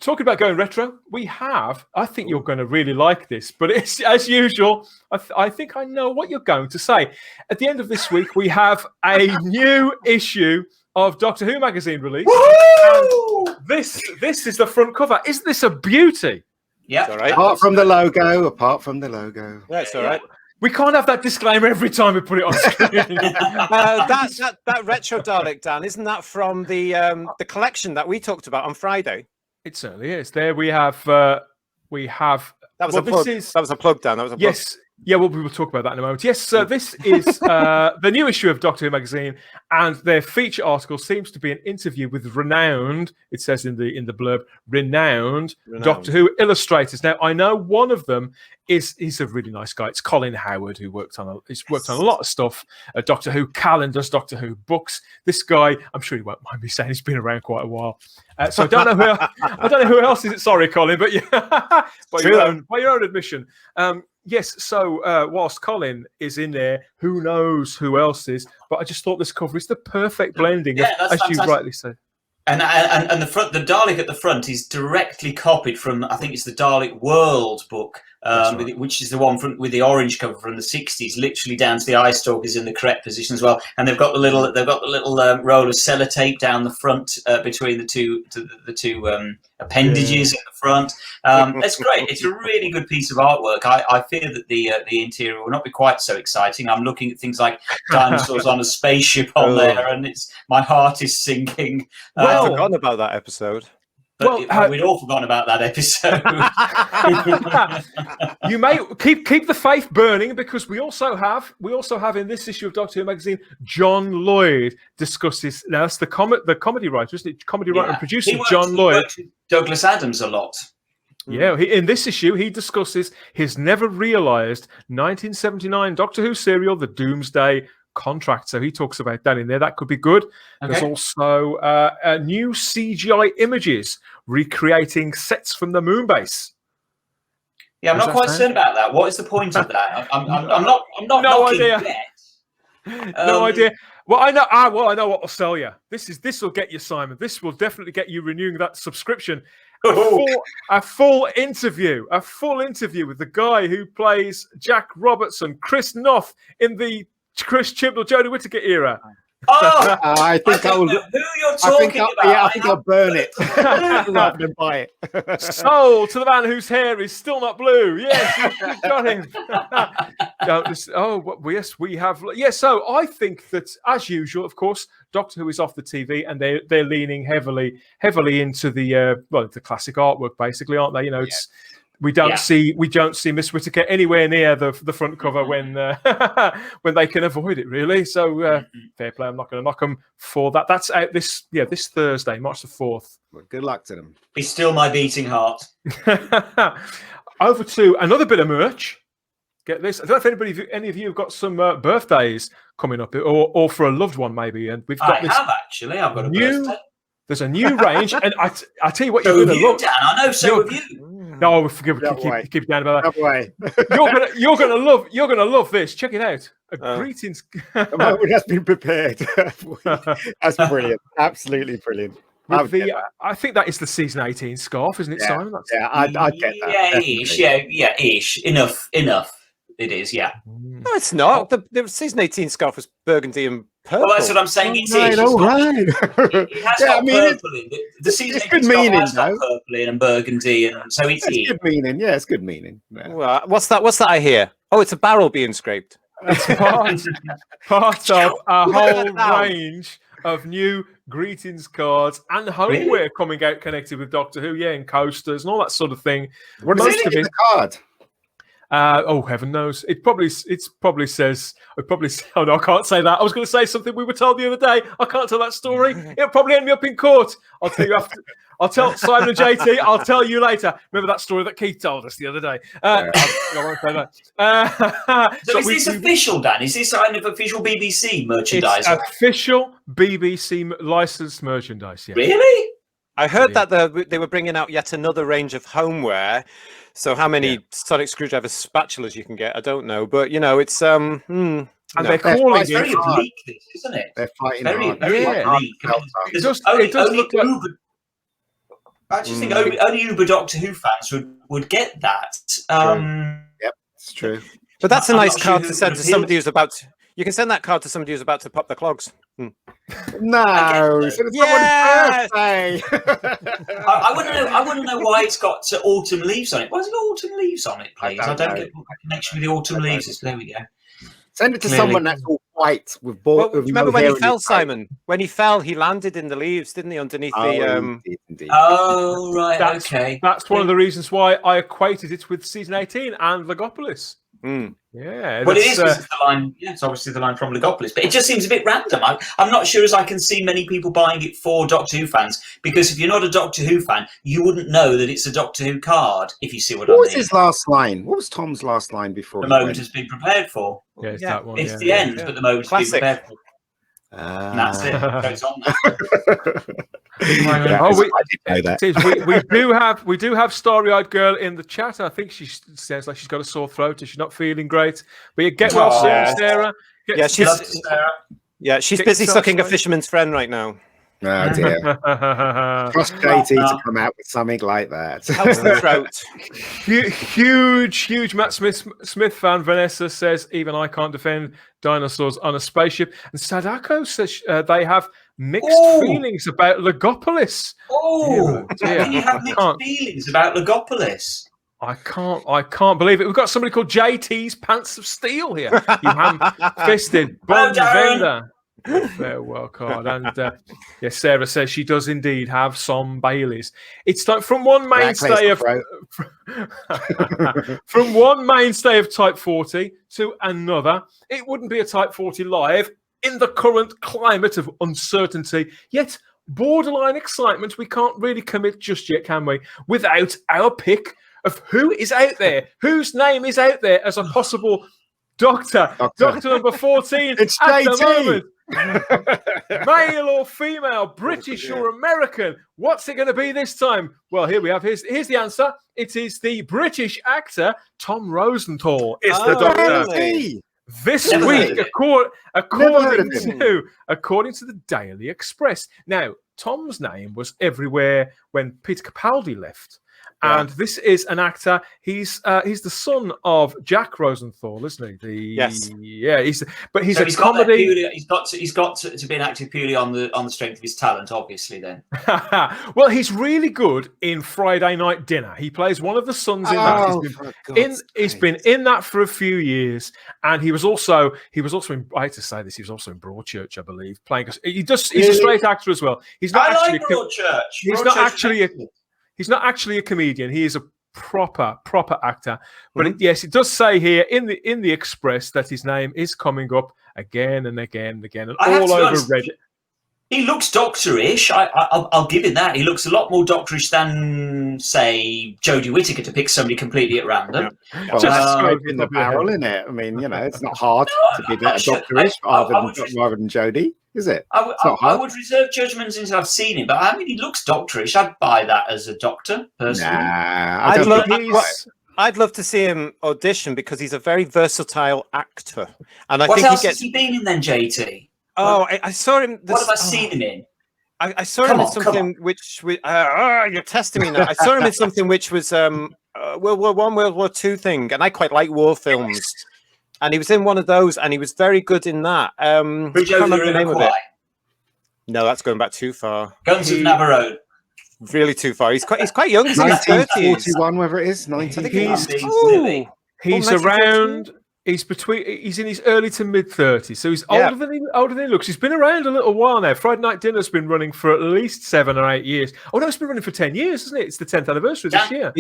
talking about going retro, we have. I think you're going to really like this, but it's as usual. I think I know what you're going to say. At the end of this week, we have a new issue of Doctor Who magazine released. And this is the front cover. Isn't this a beauty? Yeah, all right. Apart from the logo. That's all right. We can't have that disclaimer every time we put it on screen. That retro Dalek, Dan, isn't that from the collection that we talked about on Friday? It certainly is. There we have. That was a plug. That was a plug, Dan. That was a plug. Yes. Yeah, well, we will talk about that in a moment. Yes, this is the new issue of Doctor Who magazine, and their feature article seems to be an interview with renowned. It says in the blurb, renowned Doctor Who illustrators. Now, I know one of them he's a really nice guy. It's Colin Howard, who worked on a lot of stuff. Doctor Who calendars, Doctor Who books. This guy, I'm sure he won't mind me saying, he's been around quite a while. So I don't know who else is it. Sorry, Colin, but yeah, by your own admission. Yes, so whilst Colin is in there, who knows who else is? But I just thought this cover is the perfect blending, as fantastic. You rightly said. And the Dalek at the front is directly copied from, I think it's the Dalek World book, right. Which is the one with the orange cover from the 60s, literally down to the eye stalkers in the correct position as well. And they've got the little roll of sellotape down the front between the two appendages at the front. It's great. It's a really good piece of artwork. I fear that the interior will not be quite so exciting. I'm looking at things like dinosaurs on a spaceship on there, and my heart is sinking. I've forgotten about that episode. But we'd all forgotten about that episode. You may keep the faith burning, because we also have in this issue of Doctor Who magazine, John Lloyd discusses. Now that's the comedy writer, isn't it? Comedy writer and producer John Lloyd. He works with Douglas Adams a lot. Yeah, in this issue, he discusses his never-realised 1979 Doctor Who serial, The Doomsday Contract. So he talks about that in there. That could be good. Okay. There's also new CGI images recreating sets from the moon base. Yeah, I'm not quite certain about that. What is the point of that? I'm not no idea. No idea. Well, I know. I know what will sell you. This will get you, Simon. This will definitely get you renewing that subscription. A full interview with the guy who plays Jack Robertson, Chris Noth, in the Chris Chibnall, Jodie Whittaker era. Oh, I think I will. Who you're talking about? Yeah, I think I'll burn it rather than buy it. Sold to the man whose hair is still not blue. Yes, you've got him. Yes, we have. Yes, so I think that, as usual, of course, Doctor Who is off the TV, and they're leaning heavily into the classic artwork, basically, aren't they? You know, it's. We don't see Miss Whittaker anywhere near the front cover when they can avoid it, really. So fair play. I'm not going to knock them for that. That's out this Thursday, March the 4th. Well, good luck to them. He's still my beating heart. Over to another bit of merch. Get this. I don't know if any of you have got some birthdays coming up, or for a loved one maybe. And we've got I've got a birthday. There's a new range, and I tell you what, you're going to love. Dan, I know. So have you. No, keep down about that. You're gonna love this. Check it out. Greetings. It has been prepared. That's brilliant. Absolutely brilliant. I think that is the season 18 scarf, isn't it, Simon? I get that. Yeah, ish. Enough. It is, yeah. No, it's not. The season 18 scarf was burgundy and purple. Well, that's what I'm saying. It's ish. Right. It has got purple in. The season 18 scarf has got purple in and burgundy, and so it's good meaning. Yeah, it's good meaning. Yeah. Well, what's that I hear? Oh, it's a barrel being scraped. It's part of a whole range of new greetings cards and homeware coming out connected with Doctor Who, and coasters and all that sort of thing. What does it in the card? Heaven knows. It probably says. Oh no, I can't say that. I was going to say something we were told the other day. I can't tell that story. It'll probably end me up in court. I'll tell you after. I'll tell Simon and JT. I'll tell you later. Remember that story that Keith told us the other day? I won't say that. So is this official, Dan? Is this kind of official BBC merchandise? It's official BBC licensed merchandise. Yeah. Really? I heard that they were bringing out yet another range of homeware. So how many sonic screwdriver spatulas you can get, I don't know. But, it's... and they're calling it... It's very oblique, this, isn't it? They're fighting very, hard. Very oblique. It does look like... I just think only uber Doctor Who fans would get that. Yep, it's true. But that's a nice not sure card who to it send would to appeal somebody to. who's about to... You can send that card to somebody who's about to pop the clogs. No, so. so it's Yes! someone's birthday. I want to know why it's got autumn leaves on it. Why has it got autumn leaves on it, please? I don't know. get what the connection with the autumn leaves is. There we go. Send it to Clearly. someone that's all white with Well, with remember no when hair he in fell, his face. Simon? When he fell, he landed in the leaves, didn't he? Underneath Oh, the... indeed. Oh, right, That's, okay. That's one of the reasons why I equated it with season 18 and Legopolis. Mm. Yeah. Well, it is because it's the line. Yeah, it's obviously the line from Legopolis, but it just seems a bit random. I'm not sure as I can see many people buying it for Doctor Who fans, because if you're not a Doctor Who fan, you wouldn't know that it's a Doctor Who card. If you see what I mean. What was his last line? What was Tom's last line before The he moment went? has been prepared for. Yeah, it's Yeah. that one. It's yeah. the end, but the moment's been Classic. prepared for. And that's it. So it's on there. Yeah, Oh, I didn't know that. It is. We do have Starry-Eyed Girl in the chat. I think she sounds like she's got a sore throat and she's not feeling great. But you get well soon, yeah. Sarah. Yeah, she's Get busy yourself sucking a straight. fisherman's friend right now. Oh dear. Trust JT to come out with something like that. Helps the throat. Huge Matt Smith fan. Vanessa says, even I can't defend dinosaurs on a spaceship. And Sadako says they have mixed feelings about Legopolis. Oh, dear. you have mixed feelings about Legopolis. I can't believe it. We've got somebody called JT's Pants of Steel here. You ham-fisted Bond vendor. Farewell card. And yes, Sarah says she does indeed have some Baileys. It's like from one mainstay of from one mainstay of Type 40 to another. It wouldn't be a Type 40 live in the current climate of uncertainty, yet borderline excitement. We can't really commit just yet, can we? Without our pick of who is out there, whose name is out there as a possible Doctor number 14 It's at JT. the moment. Male or female, British or American? What's it going to be this time? Well, here we have. Here's the answer. It is the British actor Tom Rosenthal. Is the Doctor. Really? This Never week, according to the Daily Express. Now, Tom's name was everywhere when Peter Capaldi left. And this is an actor. He's the son of Jack Rosenthal, isn't he? Yes. Yeah. He's So a comedy. He's got to be an actor purely on the strength of his talent, obviously. Then. Well, he's really good in Friday Night Dinner. He plays one of the sons in that. He's been in that for a few years, and he was also in. I hate to say this, he was also in Broadchurch, I believe, playing. He's a straight actor as well. He's not I actually. like Broadchurch. He's not actually He's not actually a comedian. He is a proper actor. But yes, it does say here in the Express that his name is coming up again and again and again, and all over Reddit. He looks Doctor-ish. I'll give him that. He looks a lot more Doctor-ish than, say, Jodie Whittaker, to pick somebody completely at random. Yeah. Well, that's in the barrel, isn't it? I mean, it's not hard to be better Doctor-ish rather than Jodie, is it? I would reserve judgment until I've seen him, but I mean, he looks Doctor-ish. I'd buy that as a Doctor, personally. Nah, I'd love to see him audition because he's a very versatile actor, and What else has he been in then, JT? Oh, I saw him. What have I seen him in? I saw him in something which you're testing me now. I saw him in something which was World War I, World War II thing, and I quite like war films. And he was in one of those, and he was very good in that. Bridge over the River Kwai. No, that's going back too far. Guns of Navarone. Really too far. He's quite young. He's in his 30s. 1941, whether it is 1940. He's around. He's in his early to mid 30s, so he's older than he looks. He's been around a little while now. Friday Night Dinner's been running for at least 7 or 8 years. Oh no, it's been running for 10 years, isn't it? It's the 10th anniversary this year.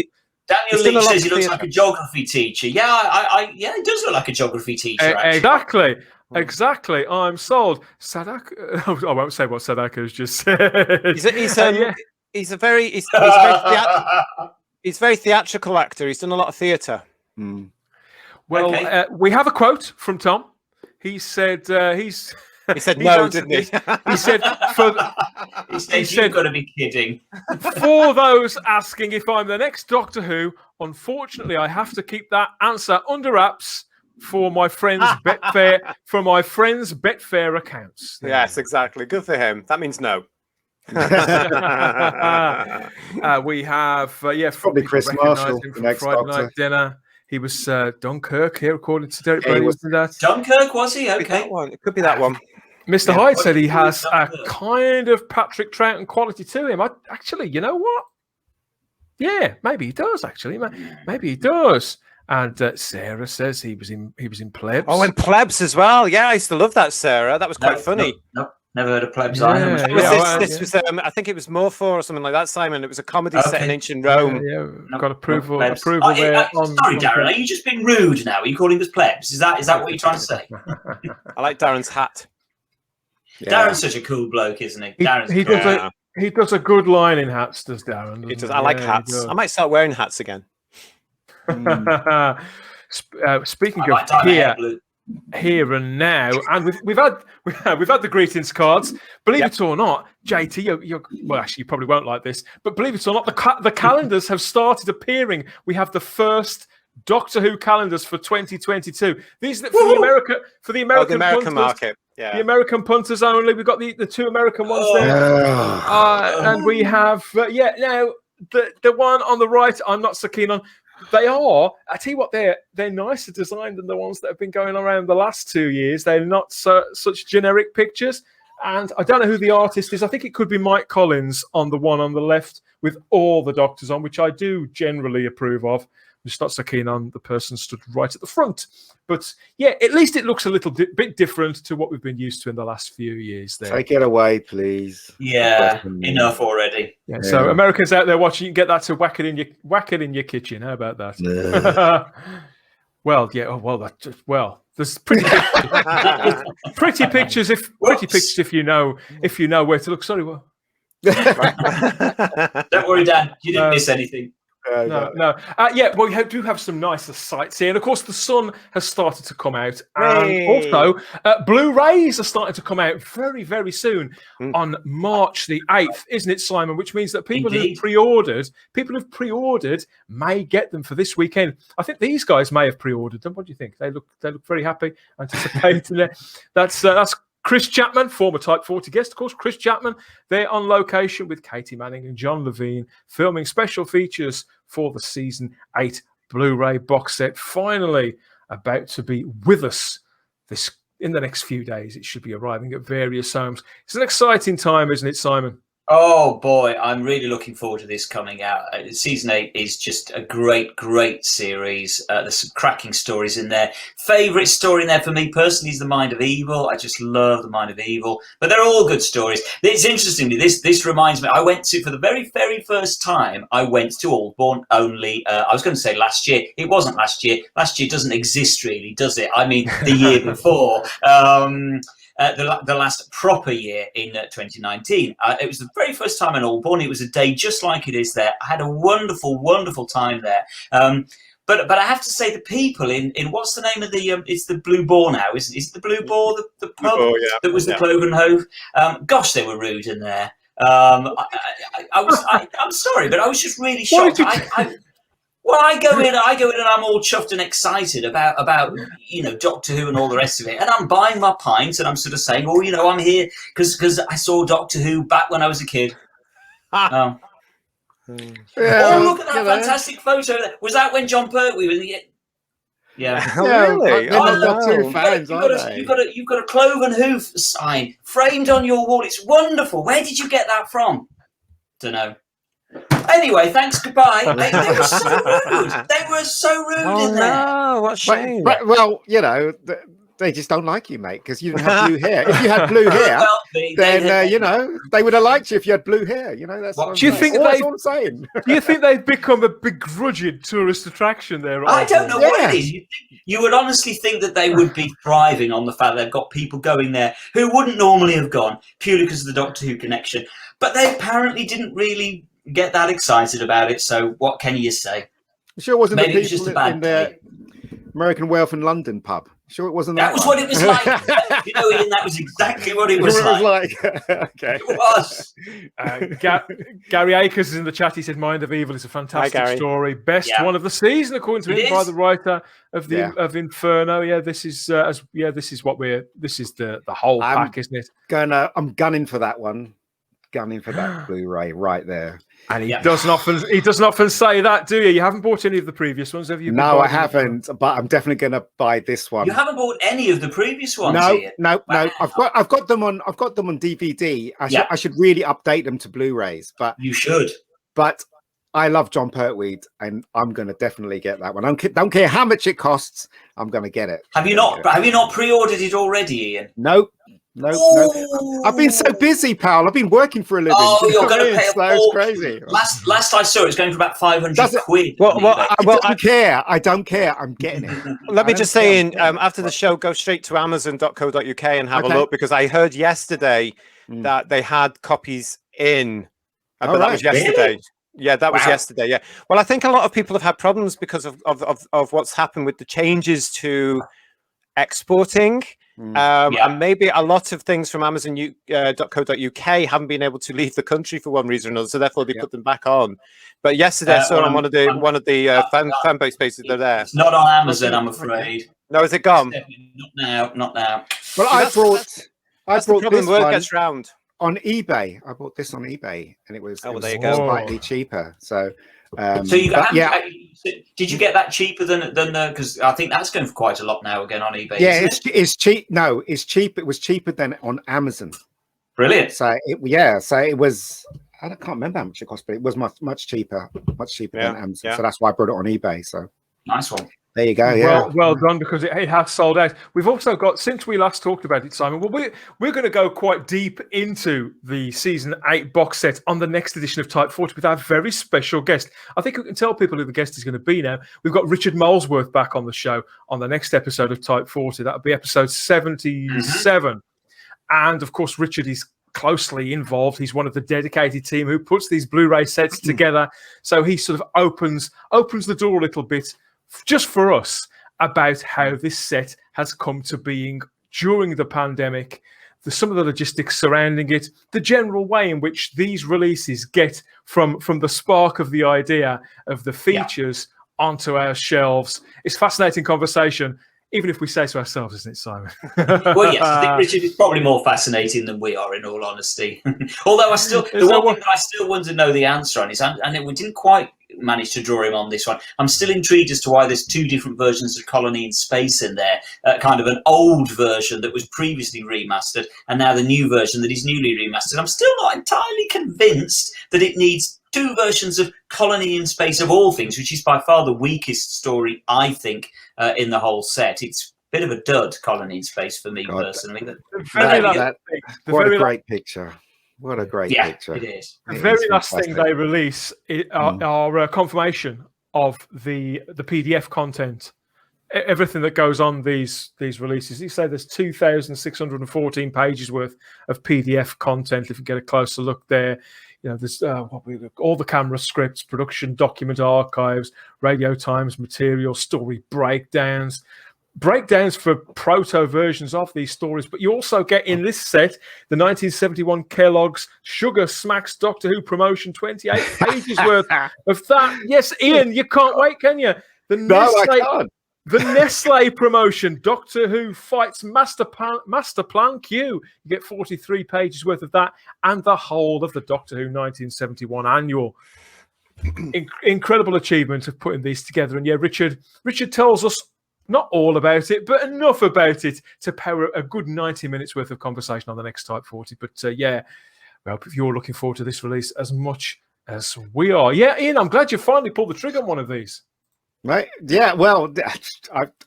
Daniel Lee says he looks like a geography teacher. Yeah, he does look like a geography teacher. Exactly. I'm sold. Sadako. I won't say what Sadako's just said. He's a very theatrical actor. He's done a lot of theatre. Well, we have a quote from Tom. He said He said no, didn't he? He said you've got to be kidding. For those asking if I'm the next Doctor Who, unfortunately, I have to keep that answer under wraps for my friends' Betfair accounts. Yes, exactly. Good for him. That means no. We have Probably Chris Marshall, him the from next Friday Doctor. Night Dinner. He was Dunkirk here, according to Derek Yeah, he Brady. was. Wasn't that? Dunkirk, was he? Could be that Okay. one. It could be that one. Mr. Yeah. Hyde said he has a Dunkirk. kind of Patrick Troughton quality to him. Actually, you know what? Yeah, maybe he does. Actually, maybe he does. And Sarah says he was in Plebs. Oh, and Plebs as well. Yeah, I used to love that, Sarah. That was quite funny. Nope. Never heard of Plebs Yeah, either. This was, I think it was Morpho or something like that, Simon. It was a comedy set in ancient Rome. Got approval there. Sorry, on Darren, are you just being rude now? Are you calling us plebs? Is that what you're trying to say? I like Darren's hat. Yeah. Darren's such a cool bloke, isn't he? He does a good line in hats, does Darren? He does. I like hats. I might start wearing hats again. Speaking of here and now, and we've had the greetings cards. Believe it or not, JT, you're well. Actually, you probably won't like this, but believe it or not, the calendars have started appearing. We have the first Doctor Who calendars for 2022. These are for the American punters, market. Yeah, the American punters only. We've got the two American ones there, and we have now the one on the right. I'm not so keen on. They are. I tell you what, they're nicer designed than the ones that have been going around the last 2 years. They're not such generic pictures, and I don't know who the artist is. I think it could be Mike Collins on the one on the left with all the Doctors on, which I do generally approve of. I'm just not so keen on the person stood right at the front. But yeah, at least it looks a little bit different to what we've been used to in the last few years. There, take it away, please. Yeah, enough already. Yeah. So Americans out there watching, you can get that to whack it in your kitchen. How about that? Well, yeah. Oh, well, there's pretty pictures. If you know where to look. Sorry, what? Don't worry, Dan. You didn't miss anything. No. We do have some nicer sights here. And of course, the sun has started to come out. And also, Blu-rays are starting to come out very, very soon on March the 8th, isn't it, Simon? Which means that people who've pre-ordered may get them for this weekend. I think these guys may have pre-ordered them. What do you think? They look very happy, anticipating it. That's Chris Chapman, former Type 40 guest, of course. Chris Chapman, they're on location with Katie Manning and John Levine, filming special features for the Season 8 Blu-ray box set. Finally, about to be with us in the next few days. It should be arriving at various homes. It's an exciting time, isn't it, Simon? Oh boy, I'm really looking forward to this coming out. Season 8 is just a great, great series. There's some cracking stories in there. Favourite story in there for me personally is The Mind of Evil. I just love The Mind of Evil. But they're all good stories. It's interesting. This reminds me, I went to, for the very, very first time, I went to Aldbourne only, I was going to say last year. It wasn't last year. Last year doesn't exist really, does it? I mean, the year before. The last proper year in 2019. It was the very first time in Aldbourne. It was a day just like it is there. I had a wonderful, wonderful time there. But I have to say the people in what's the name of the it's the Blue Boar now, isn't it? Is it the Blue Boar, the pub that was the Cloven Hove? Gosh, they were rude in there. I'm sorry, but I was just really shocked. I go in and I'm all chuffed and excited about Doctor Who and all the rest of it, and I'm buying my pints and I'm sort of saying, I'm here because I saw Doctor Who back when I was a kid. Oh, look at that fantastic photo! Was that when John Pertweed was? Yeah. Really? They're not Doctor Who fans, are they? You've got a Cloven Hoof sign framed on your wall. It's wonderful. Where did you get that from? Don't know. Anyway, thanks, goodbye. They were so rude. They were so rude in there. No, what a shame. But, well, they just don't like you, mate, because you didn't have blue hair. If you had blue hair, then they would have liked you if you had blue hair. That's what do you think that's all I'm saying. Do you think they've become a begrudged tourist attraction there? I don't know what it is. You would honestly think that they would be thriving on the fact that they've got people going there who wouldn't normally have gone purely because of the Doctor Who connection. But they apparently didn't really get that excited about it. So what can you say? Sure, wasn't Maybe the it's just people a bad in the American Wealth in London pub? Sure, it wasn't that was what it was like. Ian, that was exactly what it was like. Okay. It was. Gary Akers is in the chat. He said, "Mind of Evil is a fantastic story, best one of the season, according to him, by the writer of of Inferno." Yeah, this is the whole pack, isn't it? I'm gunning for that one. gunning for that Blu-ray right there. And he doesn't often say that, do you? You haven't bought any of the previous ones, have you? No, I haven't, but I'm definitely going to buy this one. You haven't bought any of the previous ones? No. I've got them on DVD. I should really update them to Blu-rays, but you should. But I love John Pertweed, and I'm going to definitely get that one. I don't care how much it costs. I'm going to get it. Have you not pre-ordered it already, Ian? Nope. I've been so busy, pal. I've been working for a living. Oh, you're going to pay it's crazy. Last I saw it was going for about 500 quid. I don't care. I'm getting it. Let me just say, after the show, go straight to amazon.co.uk and have a look, because I heard yesterday that they had copies in. But that was yesterday. Really? Yeah, that was yesterday. Yeah. Well, I think a lot of people have had problems because of what's happened with the changes to exporting. And maybe a lot of things from amazon.co.uk haven't been able to leave the country for one reason or another, so therefore they put them back on. But yesterday I saw on one of the fan base spaces they're there. It's not on Amazon, I'm afraid. No, is it gone? Not now. Well, I brought this one gets round on eBay. I bought this on eBay, and it was slightly cheaper. So. Did you get that cheaper than because I think that's going for quite a lot now again on eBay? Yeah, it's cheap. No, it's cheap. It was cheaper than on Amazon. Brilliant. So it was. I can't remember how much it cost, but it was much cheaper than Amazon. So that's why I brought it on eBay. So nice one. There you go. Yeah. Well done, because it has sold out. We've also got, since we last talked about it, Simon, well, we're going to go quite deep into the season 8 box set on the next edition of Type 40 with our very special guest. I think we can tell people who the guest is going to be now. We've got Richard Molesworth back on the show on the next episode of Type 40. That'll be episode 77. And of course, Richard is closely involved. He's one of the dedicated team who puts these Blu-ray sets together. So he sort of opens the door a little bit just for us about how this set has come to being during the pandemic, some of the logistics surrounding it, the general way in which these releases get from the spark of the idea of the features onto our shelves. It's fascinating conversation, even if we say so ourselves, isn't it, Simon? Well, yes, I think Richard is probably more fascinating than we are, in all honesty. Although the one thing that I still want to know the answer on is, and we didn't quite manage to draw him on this one. I'm still intrigued as to why there's 2 different versions of Colony in Space in there. Kind of an old version that was previously remastered, and now the new version that is newly remastered. I'm still not entirely convinced that it needs 2 versions of Colony in Space of all things, which is by far the weakest story, I think, in the whole set. It's a bit of a dud, Colony in Space, for me personally. What a great picture. What a great picture. It is. The very last thing they release are confirmation of the PDF content. Everything that goes on these releases. You say there's 2,614 pages worth of PDF content. If you get a closer look there, there's all the camera scripts, production document archives, radio times, material, story breakdowns for proto versions of these stories. But you also get in this set the 1971 Kellogg's Sugar Smacks Doctor Who promotion, 28 pages worth of that. Yes, Ian, you can't wait, can you? I can't. The Nestle promotion, Doctor Who fights Master Plan Q. You get 43 pages worth of that, and the whole of the Doctor Who 1971 annual. Incredible achievement of putting these together. And Richard tells us not all about it, but enough about it to power a good 90 minutes worth of conversation on the next Type 40. But if you're looking forward to this release as much as we are. Yeah, Ian, I'm glad you finally pulled the trigger on one of these. Right. Yeah. Well,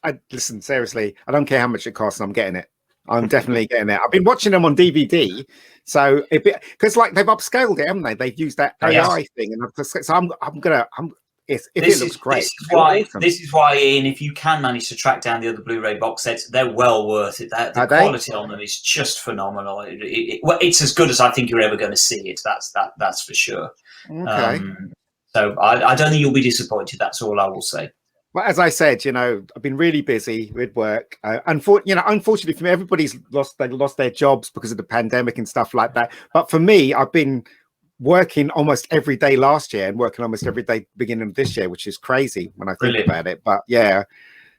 I listen, seriously, I don't care how much it costs. I'm getting it. I'm definitely getting it. I've been watching them on DVD. So because they've upscaled it, haven't they? They've used that AI thing. And so it looks great. This is why, Ian, if you can manage to track down the other Blu-ray box sets, they're well worth it. The quality on them is just phenomenal. It's as good as I think you're ever going to see it. That's for sure. Okay. So I don't think you'll be disappointed. That's all I will say. Well, as I said, I've been really busy with work. Unfortunately for me, everybody's lost their jobs because of the pandemic and stuff like that. But for me, I've been working almost every day last year and working almost every day beginning of this year, which is crazy when I think about it. But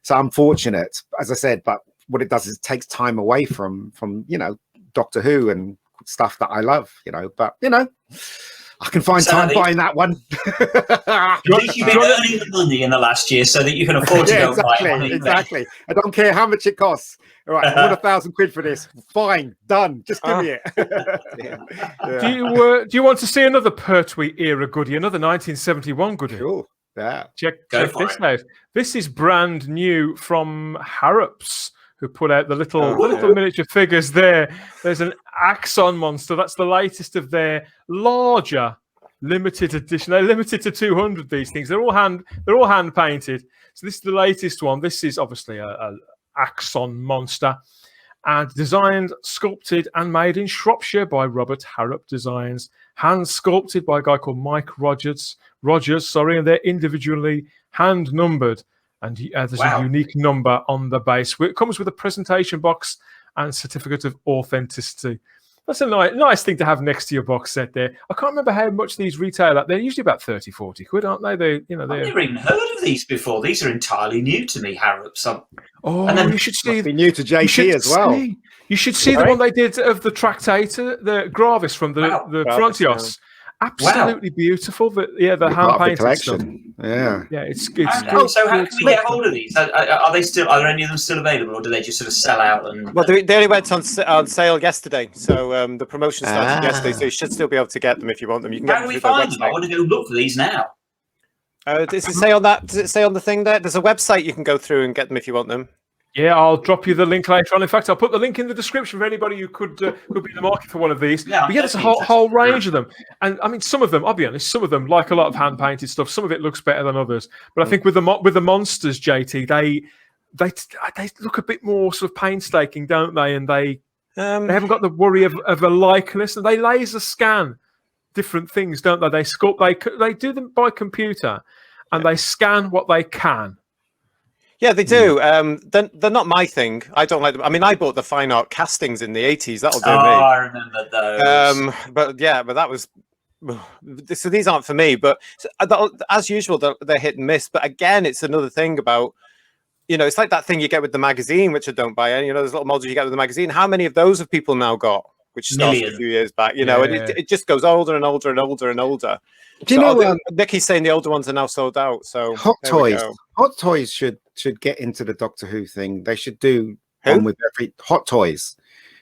so I'm fortunate, as I said. But what it does is it takes time away from Doctor Who and stuff that I love, but I can find time buying that one. At least you've been earning the money in the last year so that you can afford to go buy it. Exactly. I don't care how much it costs. All right, I want £1,000 for this. Fine, done. Just give me it. Do you want to see another Pertwee era goodie, another 1971 goodie? Sure. Yeah. Check this out. This is brand new from Harps, who put out the little miniature figures there. There's an Axon monster. That's the latest of their larger limited edition. They're limited to 200. These things. They're all hand painted. So this is the latest one. This is obviously a Axon monster, and designed, sculpted, and made in Shropshire by Robert Harrop Designs. Hand sculpted by a guy called Mike Rogers. And they're individually hand numbered. And there's a unique number on the base. It comes with a presentation box and certificate of authenticity. That's a nice thing to have next to your box set there. I can't remember how much these retail at. They're usually about 30, 40 quid, aren't they? I've never even heard of these before. These are entirely new to me, Harrops. And then you should see. Be new to JT as well. You should see the one they did of the Tractator, the Gravis from the Frontios. Absolutely beautiful. The hand painted stuff. Yeah, it's good. So how can we get hold of these? Are there any of them still available, or do they just sort of sell out? Well, they only went on sale yesterday, so the promotion started yesterday. So you should still be able to get them if you want them. You can get them through their website. I want to go look for these now. Does it say on that? Does it say on the thing there? There's a website you can go through and get them if you want them. Yeah, I'll drop you the link later on. In fact, I'll put the link in the description for anybody who could be in the market for one of these. But there's a whole range of them. And I mean, some of them, I'll be honest, some of them, like a lot of hand-painted stuff, some of it looks better than others. But I think with the monsters, JT, they look a bit more sort of painstaking, don't they? And they haven't got the worry of a likeness. And they laser scan different things, don't they? They sculpt, they do them by computer, and they scan what they can. Yeah, they do. They're not my thing. I don't like them. I mean, I bought the fine art castings in the 80s. That'll do me. I remember those. But that was. So these aren't for me. But as usual, they're hit and miss. But again, it's another thing about, it's like that thing you get with the magazine, which I don't buy. And those little models you get with the magazine. How many of those have people now got? Which started a few years back. And it just goes older and older and older and older. Do you know? Nikki's saying the older ones are now sold out. So Hot Toys should get into the Doctor Who thing. They should do one with every Hot Toys.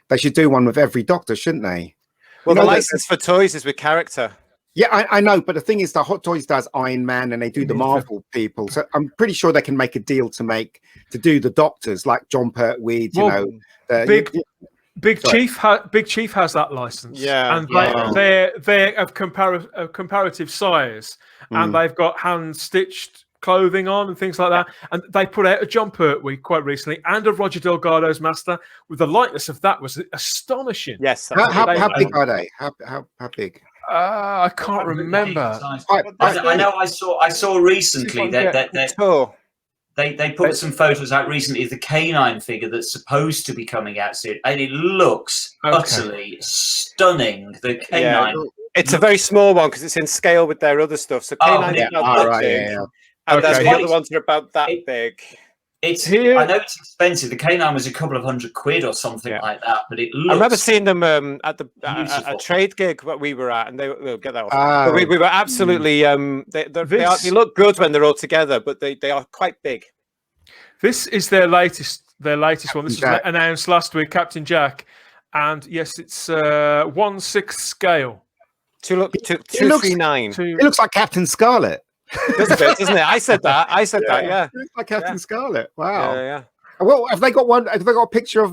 They should do one with every Doctor, shouldn't they? Well, the license for toys is with character. Yeah, I know, but the thing is that Hot Toys does Iron Man and they do the Marvel people. So I'm pretty sure they can make a deal to do the Doctors, like John Pertweed, Big Chief has that license. Yeah, and they're of comparative size, and they've got hand stitched clothing on and things like that. And they put out a John Pertwee quite recently and a Roger Delgado's master. With the likeness of that was astonishing. Yes. How big are they? How big? I can't remember. I know. I saw recently that they put some photos out recently of the canine figure that's supposed to be coming out soon, and it looks utterly stunning. The canine. It's a very small one because it's in scale with their other stuff. So canine is not big. And the other ones are about that big. I know it's expensive. The canine was a couple of £100 or something like that, but it looks. I remember seeing them at a trade gig that we were at, and we'll get that off. But we were absolutely. They look good when they're all together, but they are quite big. This is their latest one. This was announced last week, Captain Jack, and yes, it's 1/6 scale. 239. It looks like Captain Scarlet. Doesn't it? I said that. Yeah. It looks like Captain Scarlet. Wow. Yeah. Well, have they got one? Have they got a picture of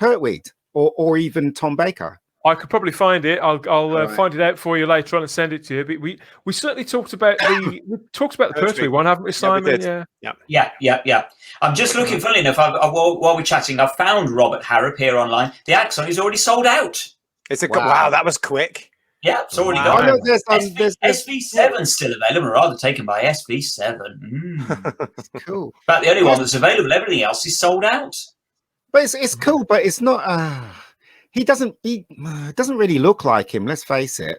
Pertweed or even Tom Baker? I could probably find it. I'll find it out for you later on and send it to you. But we certainly talked about the Pertwee one, haven't we, Simon? Yeah. I'm just looking. Funny enough, while we're chatting, I've found Robert Harrop here online. The Axon is already sold out. Wow, that was quick. Yeah, it's already gone. I know there's SV7 still available, rather taken by SV7. Cool. But the only one that's available, everything else is sold out. But it's cool, but it's not. He doesn't really look like him. Let's face it.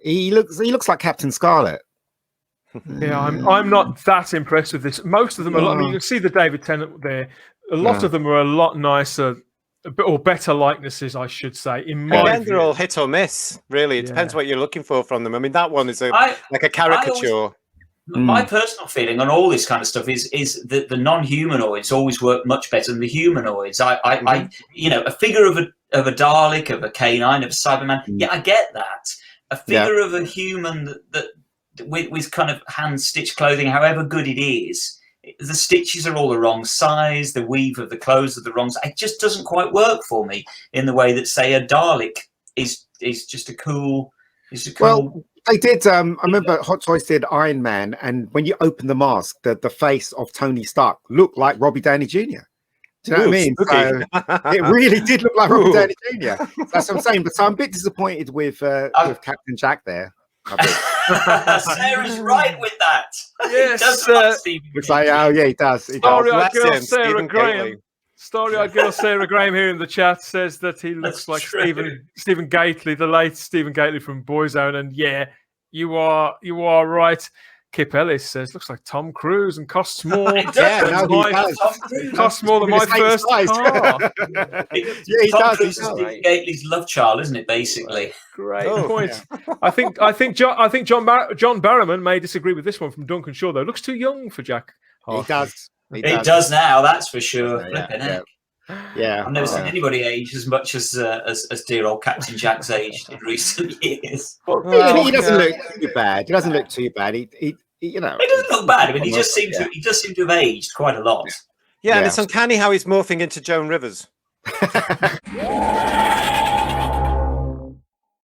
He looks like Captain Scarlet. Yeah, I'm not that impressed with this. Most of them are. I mean, you can see the David Tennant there. A lot of them are a lot nicer or better likenesses, I should say. In my Again, view. they're all hit or miss. Really, it depends what you're looking for from them. I mean, that one is like a caricature. My personal feeling on all this kind of stuff is that the non-humanoids always work much better than the humanoids. I a figure of a Dalek, of a K9, of a Cyberman. Yeah, I get that. A figure of a human that with kind of hand-stitched clothing, however good it is, the stitches are all the wrong size. The weave of the clothes are the wrong size. It just doesn't quite work for me in the way that, say, a Dalek is just a cool. Well, they did. I remember Hot Toys did Iron Man, and when you open the mask, the face of Tony Stark looked like Robbie Downey Jr. Do you know what I mean? So it really did look like Robbie Downey Jr. That's what I'm saying. But so I'm a bit disappointed with Captain Jack there. Sarah's right with that. Yes, looks like he does. Starry-eyed girl Sarah Graham. Starry-eyed girl Sarah Graham here in the chat says that he looks like Stephen Gately, the late Stephen Gately from Boyzone, and yeah, you are right. Kip Ellis says looks like Tom Cruise and costs more. Costs more than my first car. Tom Cruise is Stephen Gately's love child, isn't it? Basically, great point. Yeah. I think John Barrowman may disagree with this one from Duncan Shaw though. Looks too young for Jack. He does. It does now, that's for sure. Yeah. I've never seen anybody age as much as dear old Captain Jack's aged in recent years. He doesn't look too bad. He doesn't look too bad. He doesn't look bad. I mean, he does seem to have aged quite a lot. Yeah, and it's uncanny how he's morphing into Joan Rivers.